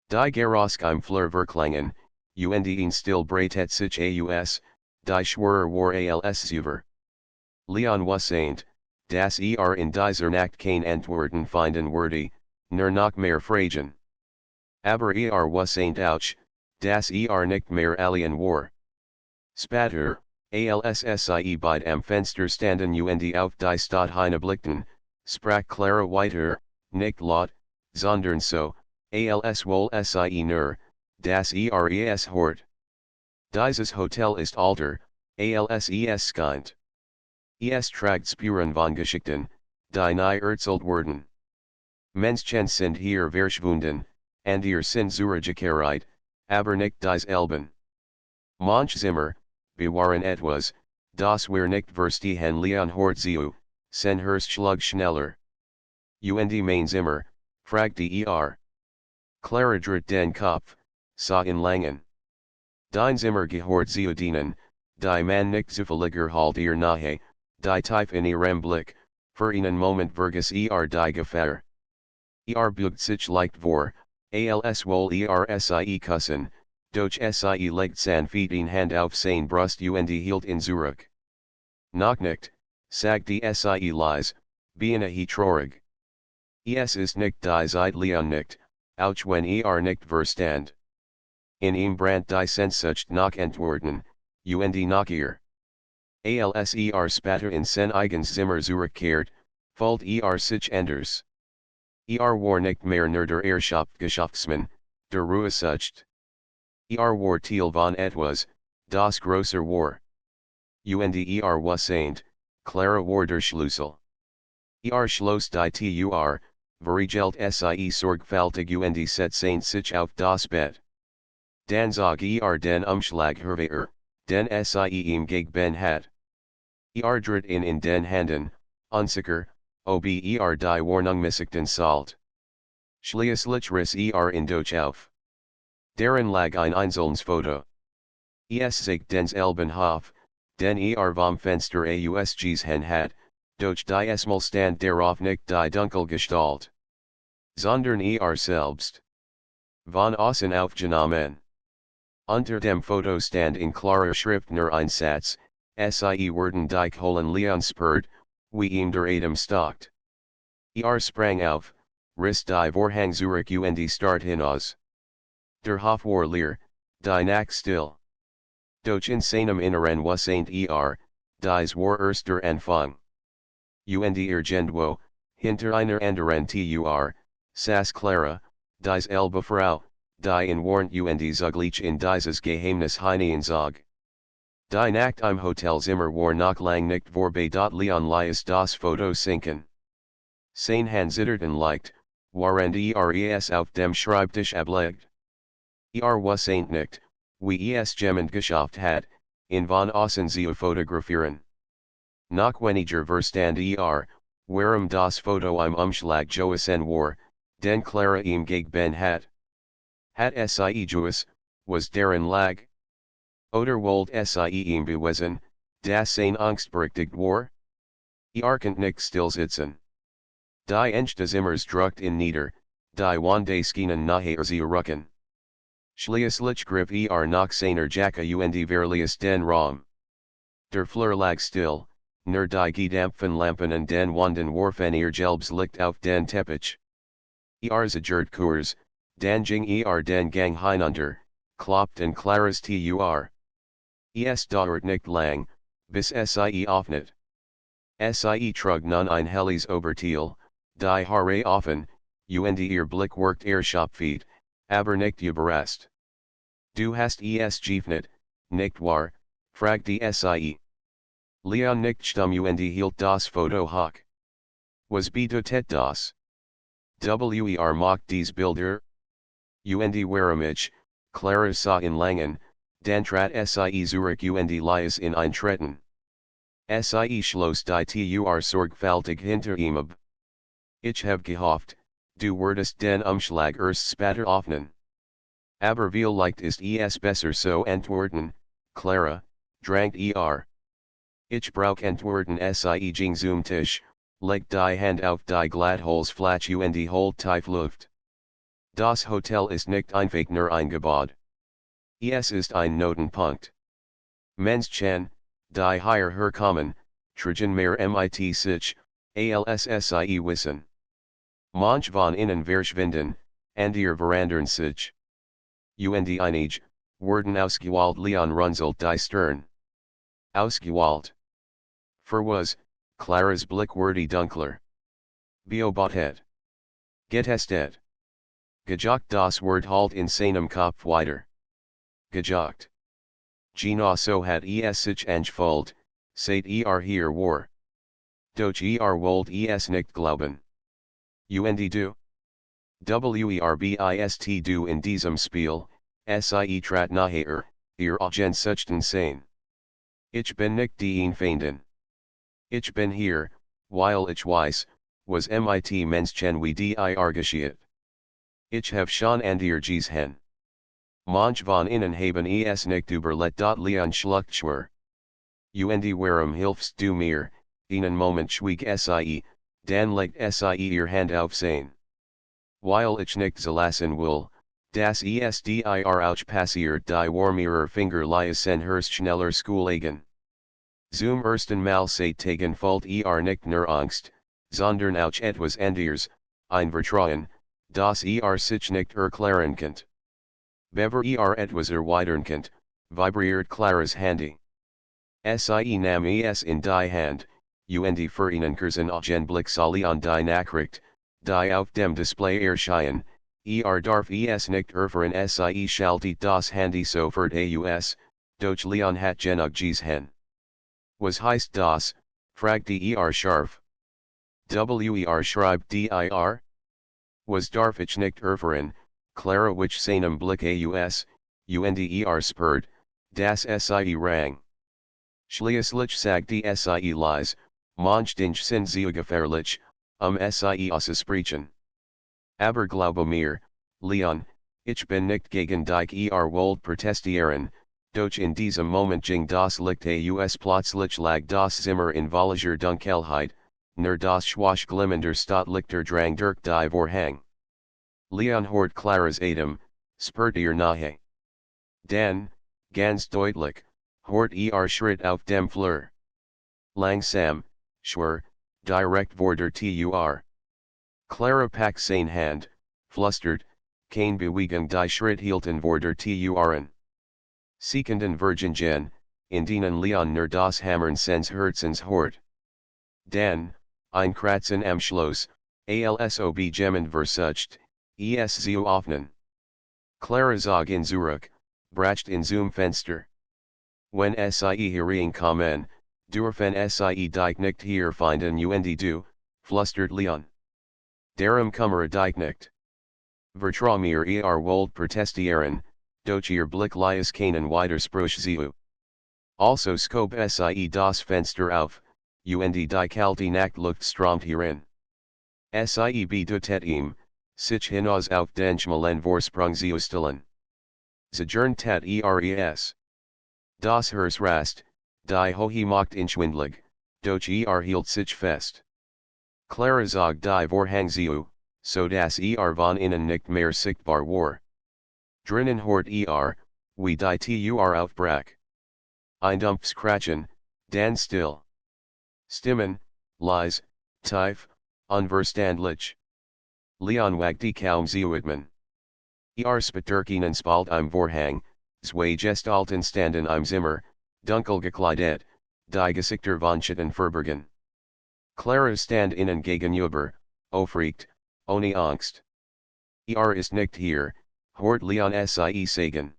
Die Geräusche im Flur verklangen, und ihn still breitet sich aus, die Schwere war als über. Leon wusste, dass in dieser Nacht kein Antworten finden würde, nur noch mehr Fragen. Aber wusste auch, dass nicht mehr allein war. Später, als sie beid am Fenster standen und auf die Stadt hinblickten, sprach Clara weiter, nicht laut, sondern so, als wohl sie nur, dass es hört. Dieses Hotel ist alter, als es scheint. Es tragt Spuren von Geschichten, die nie erzählt wurden. Menschen sind hier verschwunden, und sind zurückgekehrt, aber nicht dieselben. Manch Zimmer, bewahren etwas, das wir nicht verstehen. Leon hört zu, sein Herz schlug schneller. Und mein Zimmer, Frag der. Clara drit den Kopf, sah in Langen. Dein Zimmer gehört zu dienen, die man nicht zufälliger halt ihr nahe, die tief in ihrem Blick, für einen Moment verges die Gefahr. Bugt sich leicht vor, als wohl sie kussen, doch sie legt san feet in Hand auf sein Brust und hielt in Zurück. Noch nicht, sagt die sie leise, beinahe traurig. Es ist nicht die Zeit Leon nicht, auch wenn nicht verstand. In ihm brandt die Sehnsucht nach Antworten, und nach ihr. Als später in sein eigens Zimmer zurückkehrt, fällt sich anders. War nicht mehr nur der Geschäftsmann, der Ruhe sucht. War Teil von etwas, das größer war. Und was saint, Clara war der Schlüssel. Schloss die Tur, verriegelt sie sorgfältig und set sich auf das Bett. Dan zog den Umschlag hervor, den sie ihm gegeben hat. Drit in den Handen, unsicher, ob die Warnung missachtet salt. Schließlich riss in doch auf. Darin lag ein einzelnes Foto. Es zeigt den Elbenhof, den vom Fenster ausgesehen hat, doch die Esmal stand darauf nicht die Dunkelgestalt. Sondern selbst. Von außen aufgenommen. Unter dem Foto stand in klarer Schrift nur ein Satz, sie werden dich holen Leonspurt, wie ihm der Atem stockt. Sprang auf, riss die Vorhang zurück und start hinaus. Der Hof war leer, die Nacht still. Doch in seinem Inneren was ain't dies war erster Anfang. Und irgendwo, hinter einer anderen Tur, saß Clara, dies Elbe Frau, die in warnt und zugleich in dieses Geheimnis hineinzog. Die Nacht im Hotelzimmer war noch lang nicht vorbei. Leon ließ das Foto sinken. Sein Hand zitterten leicht, während es auf dem Schreibtisch ablegt. Was ain't nicht, wie es jemand geschafft hat, in von außen zu fotografieren. Noch weniger verstand warum das Foto im Umschlag Joasen war, den Clara ihm gegeben hat. Hat sie Joas, was darin lag? Oder wollt sie ihm beweisen, dass sein Angstberechtigt war? Konnte nicht stillsitzen. Die Enchte Zimmers druckt in nieder, die Wande schienen nachher zu rücken. Schließlich griff nach seiner Jacke und verließ den Raum. Der Flur lag still, nur die gedampften Lampen und den Wanden warfen ihr Gelbs Licht auf den Teppich. Zagert Kurs, dann ging den Gang hinunter, klopften Claras Tur. Es dauert nicht lang, bis sie öffnet. Sie trug nun ein helles Oberteil, die Haare offen, und ihr Blick worked erschöpft, aber nicht überrascht. Du hast es geöffnet, nicht wahr? Fragte sie. Leon nicht stumm und hielt das Foto hoch. Was bedeutet das? Macht dies Bilder? Und warum ich, Clara sah in Langen, dann trat sie zurück und ließ in eintreten. Sie schloss die Tur sorgfältig hinter ihm ab. Ich hab gehofft, du würdest den Umschlag erst später öffnen. Aber vielleicht ist es besser so antworten, Clara, drangt Ich brauch antworten sie ging zum Tisch, legt die Hand auf die Gladholzfläche und holt tief Luft. Das Hotel ist nicht einfach nur ein Gebäude. Es ist ein Notenpunkt. Menschen, die hierher kommen, tragen mehr mit sich, als sie wissen. Manch von ihnen verschwinden, andere verandern sich. Und einige, werden ausgewählt. Leon runzelt die Stirn. Ausgewählt. Für was, Claras Blick wurde dunkler. Beobachtet. Getestet. Gejagt das Wort halt in seinem Kopf weiter. Gejagt. Genau so hat sich angefühlt, seit hier war. Doch wollt es nicht glauben. Und du? Bist du in diesem Spiel, sie trat nachher, ihr Agentsuchten sein. Ich bin nicht die Feinden. Ich bin hier, weil ich weiß, was mit Menschen wie dir geschieht. Ich habe schon gesehen. Manch von ihnen haben es nicht überlegt Leon schluckt schwer. Und warum hilfst du mir, einen Moment schwieg sie, dann legt sie ihr Hand auf sein. Weil ich nicht zulassen will, das ist dir auch passiert die Warm ihrer Finger leisen hörst schneller Schoolagen. Zum ersten Mal seit Tagen fällt nicht nur Angst, sondern auch etwas anderes, ein Vertrauen, das sich nicht erklären könnt. Bever etwas erweitern könnt, vibriert Claras Handy. Sie nam es in die Hand, und Vereinen Augenblick sali an die Nachricht, die auf dem Display erscheinen, darf es nicht erfahren sie schaltet das Handy sofort aus, doch Leon hat genug gesehen. Was heißt das, fragt scharf. Schreibt dir? Was darf ich nicht erfahren, Clara wich seinem Blick aus, und spürt, das sie rang. Schließlich sagt sie leise, manch sind sie gefährlich, sie auszusprechen. Aber glaube mir, Leon, ich bin nicht gegen dich wollt protestieren, doch in diesem Moment ging das Licht aus plötzlich lag das Zimmer in völliger Dunkelheit, nur das schwach glimmender Stadtlichter drang durch die Vorhang. Leon hört Claras Atem, spürt ihr Nahe. Dann, ganz deutlich, hört Schritt auf dem Flur. Langsam, schwer, direkt vor der Tür. Clara packt seine Hand, flüstert, keine Bewegung die Schritt hielten vor der Türen. Sekunden Virgingen, in denen Leon nur das Hammern seines Herzens hört. Dann, ein Kratzen am Schloss, also gemend versucht, es zu öffnen. Clara zog in Zurück, bracht in zum Fenster. Wenn sie hereinkommen, dürfen sie dich nicht hier finden und du, flüstert Leon. Darum kümmere dich nicht. Vertrau mir wollt protestieren, doch ihr Blick lies keinen Widerspruch zu. Also scope sie das Fenster auf, und die kalte Nachtluft strömt hierin. Sie bedeutet ihm, sich hinaus auf den schmalen Vorsprung zu stillen. Zernt res. Das Herz rast, die Hohe macht inschwindlig, doch hielt sich fest. Clara zog die Vorhang zu, so dass von innen nicht mehr sichtbar war. Drinnen hort wie die Tur aufbrach. Ein dumpfes Kratchen, dann still. Stimmen, leise, tief, unverständlich. Leon wagte kaum zu atmen. Spitterkinen spalt im Vorhang, zwei Gestalten standen im Zimmer, dunkel gekleidet, die Gesichter von Schatten verbergen. Clara stand ihnen gegenüber, aufrecht, ohne Angst. Ist nicht hier, hort Leon sie sagen.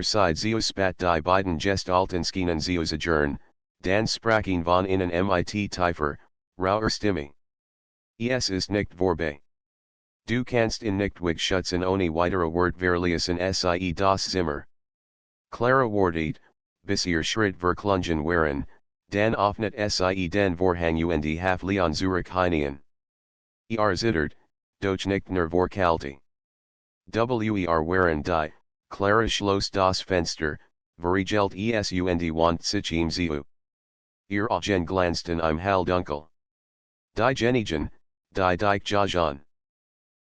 Seid zu spat die beiden Gestalten schienen zu adjourn, dann sprachen von innen mit tiefer, rauer Stimme. Es ist nicht vorbei. Du kannst in nicht wegschützen ohne weitere Wort verließen sie das Zimmer. Clara wartet, bis Schritt verklungen waren, dann öffnet sie den Vorhang und half Leon zurück hinein. Zittert, doch nicht nur vor Kälte. Waren die, Clara schloss das Fenster, verriegelt es und wand sich ihm zu. Augen glanzten im Halldunkel. Die Genigen, die dich jagen.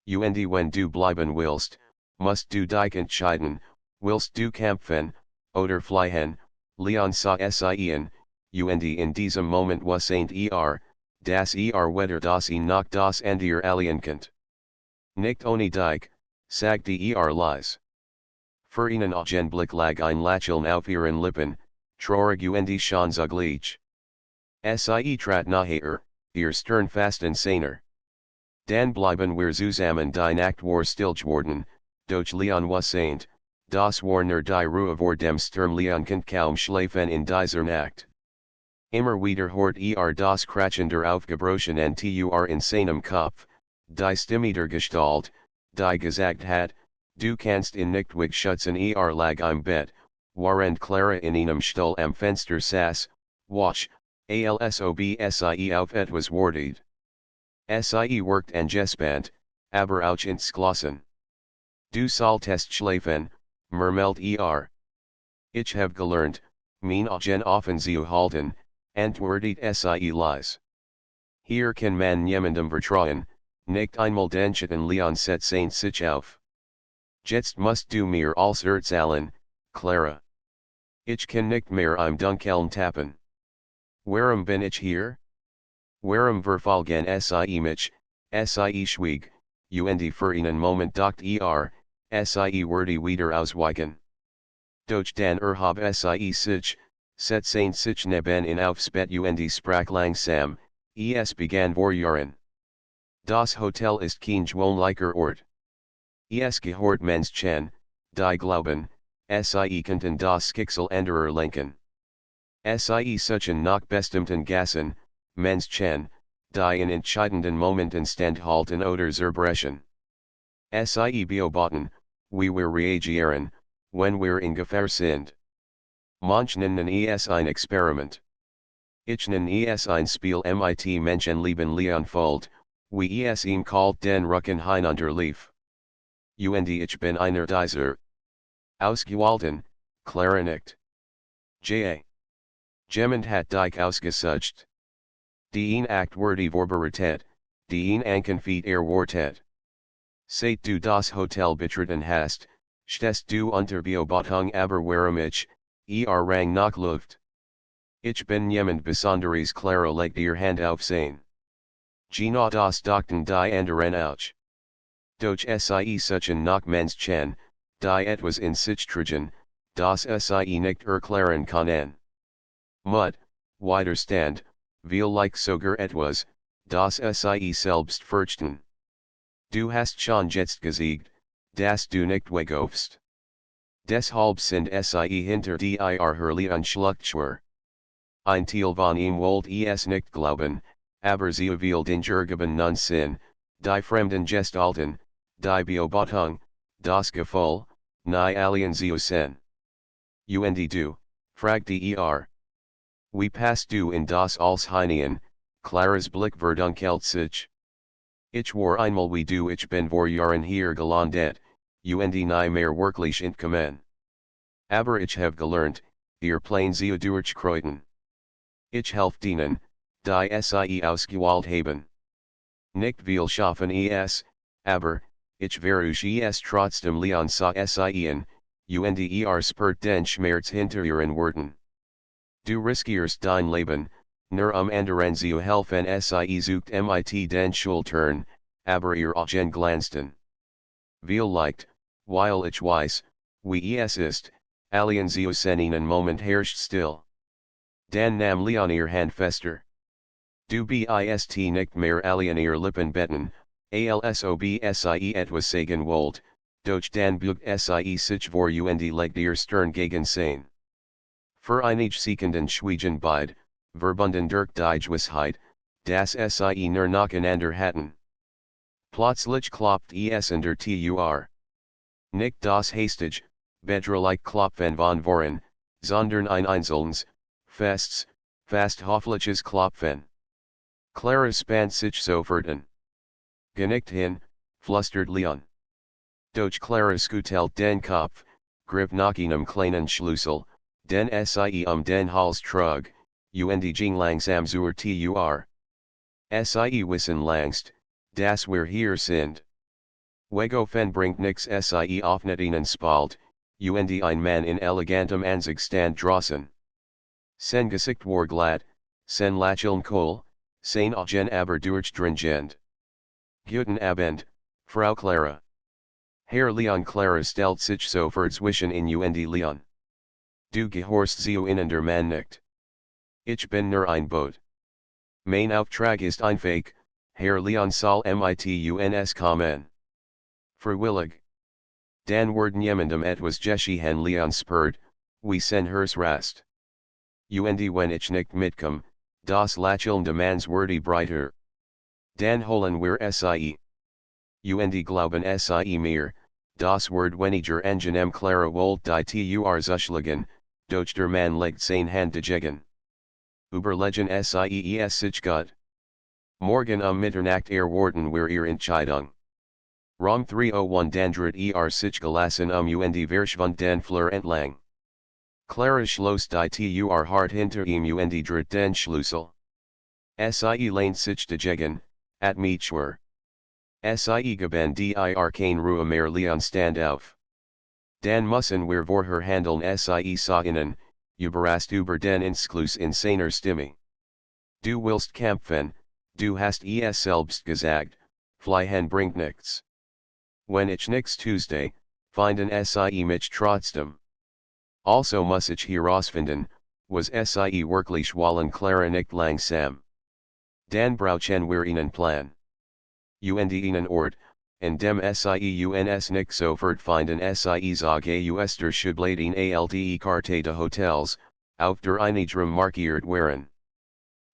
Und wenn du bleiben willst, musst du dich entscheiden, willst du kämpfen, oder fliehen, Leon sah sie an, und in diesem Moment wusste das weder das noch das andere alienkant. Nicht ohne dich, sagte leise. Für einen Augenblick lag ein Lächeln auf ihren Lippen, traurig und schon zugleich. Sie trat nahe, ihr Stern fast und seiner. Dann bleiben wir zusammen die Nacht war stillgeworden, doch Leon wusste, das war nur die Ruhe vor dem Sturm Leon konnte kaum schlafen in dieser Nacht. Immer wieder hort das kratchender aufgebrochenen Tur in seinem Kopf, die Stimme der Gestalt, die gesagt hat, du kannst in nicht wegschützen lag im Bett, während Clara in einem Stuhl am Fenster saß, watch, alsob sie auf etwas wartet. Sie worked and gespannt, aber auch ins Glossen. Du solltest schlafen, murmelt Ich have gelernt, mein Augen offen zu halten, antwortet Sie leise. Hier kann man jemandem vertrauen, nicht einmal den Schatten Leon setzt sich auf. Jetzt musst du mir alles erzählen, Clara. Ich kann nicht mehr im Dunkeln tappen. Warum bin ich hier? Warum verfolgen Sie mich, Sie schwieg, und für einen Moment dacht Sie würde wieder ausweichen. Doch dann habe Sie sich, setzten sich neben in aufs Bett und sprach langsam, es begann vor Jahren. Das Hotel ist kein wohnlicher Ort. Es gehört Menschen, die glauben, Sie könnten das Schicksal anderer lenken. Sie suchen nach bestimmten Gassen, Menschen, die in entscheidenden Momenten standhalten oder zerbrechen. Sie beobachten, wie wir reagieren, wenn wir in Gefahr sind. Manch nennen es ein Experiment. Ich nenne es ein Spiel mit Menschenleben Leonfold, wie es ihm kalt den Rücken hinunterlief. Und ich bin einer dieser. Ausgewählten, Clara nicht. J.A. Jemand hat dich ausgesucht. Die Act wurde vorbereitet, die Ankenfiet erwartet. Seit du das Hotel betreten hast, stehst du unter Beobachtung aber warum ich, rang nach Luft. Ich bin jemand Besonderes Clara legt ihr Hand auf sein. Gina das Dachten die anderen auch. Doch Sie suchen nach Menschen, die etwas in sich tragen, das Sie nicht erklären können. Mut, Widerstand, vielleicht sogar etwas, das Sie selbst fürchten. Du hast schon jetzt gesiegt, dass du nicht wegofst. Deshalb sind Sie hinter dir herrlich schluckschwer. Ein Teil von ihm wollt es nicht glauben, aber sie will den Jurgeben nun sind, die fremden Gestalten, die Beobachtung, das Gefühl, nie alien zu sein. Und du, fragt Wie passt du in das als hinein, Claras Blick verdunkelt sich. Ich war einmal wie du ich bin vor Jahren hier gelandet, und nie mehr wirklich entkommen. Aber ich have gelernt, ihr Plan zu durchkreuten. Ich helf denen, die Sie ausgewählt haben. Nicht viel schaffen es, aber, ich versuche es trotzdem Leon sa SIen, und spürt den Schmerz hinter ihren Worten. Du riskierst dein Leben, nur anderen zu helfen Sie sucht mit den Schultern, aber ihr Augen glänzten. Vielleicht, weil ich weiß, wie es ist, alien zu sein einen Moment herrscht still. Dan nam Leon ihr Hand fester. Du bist nicht mehr alien ihr Lippen betten, alsobsie etwas sagen wollt, doch dan bugt Sie sich vor und legt ihr Stern gegen sein. Für einige Sekunden schwiegen beid, verbunden durch die Gewissheit, dass Sie nur nacheinander hatten. Plötzlich klopft es in der Tür. Nicht das hastig, bedrohlich Klopfen von voren, sondern ein einzelnes, fast hoffliches Klopfen. Clara spannt sich sofort an. Genickt hin, flüstert Leon. Doch Clara skutelt den Kopf, griff nach einem kleinen Schlüssel, den Sie den Hals trug, und ging langsam zur Tür. Sie wissen langst, dass wir hier sind. Wegofen bringt nix Sie öffnet ihnen Spalt, und ein Mann in elegantem Anzug stand draußen. Sein Gesicht war glatt, sein Lächeln cool, sein Augen aber durchdringend. Guten Abend, Frau Clara. Herr Leon Clara stellt sich sofort zwischen ihn und Leon. Du gehorst zu einander man nicht. Ich bin nur ein Boot. Mein Auftrag ist einfach, Herr Leon soll mit uns kommen. Freiwillig. Dan werden jemandem etwas geschehen Leon spürt, wie sein Herz rast. Und wenn ich nicht mitkomme, das Lächeln des Manns wurde breiter. Dan holen wir Sie. Und glauben Sie mir, das wird weniger angenehm Clara wollt die Tür zuschlagen, doch der Mann legt sein Hand dagegen. Überlegen Sie es sich gut. Morgen Mitternacht Worden wir ihr Entscheidung. Rang 301 Dandrit sich gelassen und verschwund den Fleur entlang. Clara schloss die Tür hart hinter ihm und dritt den Schlüssel. Sie lehnt sich dagegen, at mich schwer. Sie gaben dir keine Ruhe mehr Leon stand auf. Dan müssen wir vorher handeln Sie sah innen, überrascht über den Entschluss in seiner Stimme. Du willst kämpfen, du hast es selbst gesagt, fliehen bringt nichts. Wenn ich nichts Tuesday, finden Sie mich trotzdem. Also muss ich herausfinden, was Sie wirklich wollen Clara nicht langsam. Dan brauchen wir einen Plan. Einen Ort, in dem Sie uns nicht sofort finden Sie sage der Schubladen alte Karte de Hotels, auf der einigrum markiert waren.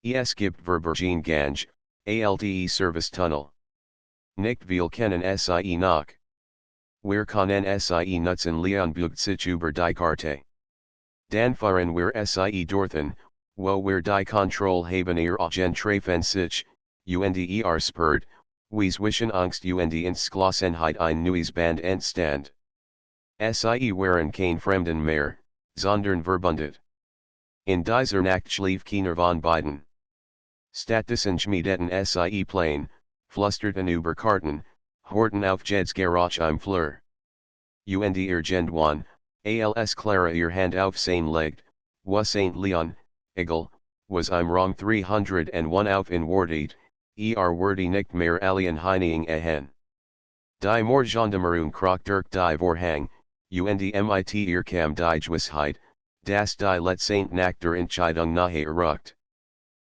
Es gibt Verbergen Gange, alte Service Tunnel. Nicht viel kennen Sie noch. Wir können Sie nutzen Leon bugt sich über die Karte. Dan fahren wir Sie dorthin, wo wir die Kontrolle haben ihr Agent treffen sich, spurt, wie zwischen Angst und Entschlossenheit ein neues Band entstand. Sie waren kein Fremden mehr, sondern verbundet. In dieser Nacht schlief keiner von beiden. Stattdessen schmiedeten Sie Pläne, flusterten über Karten, horten auf Jed's Garage im Fleur. Irgendwann, als Clara ihr Hand auf sein legt, was St. Leon, egal, was im Rang 301 auf in Wartet, wordy nicht mehr alien heining ehen. Die Morgendarmerung krok durch die Vorhang, mit kam die Gewissheit, dass die letzte Nacht der Entscheidung nahe rückt.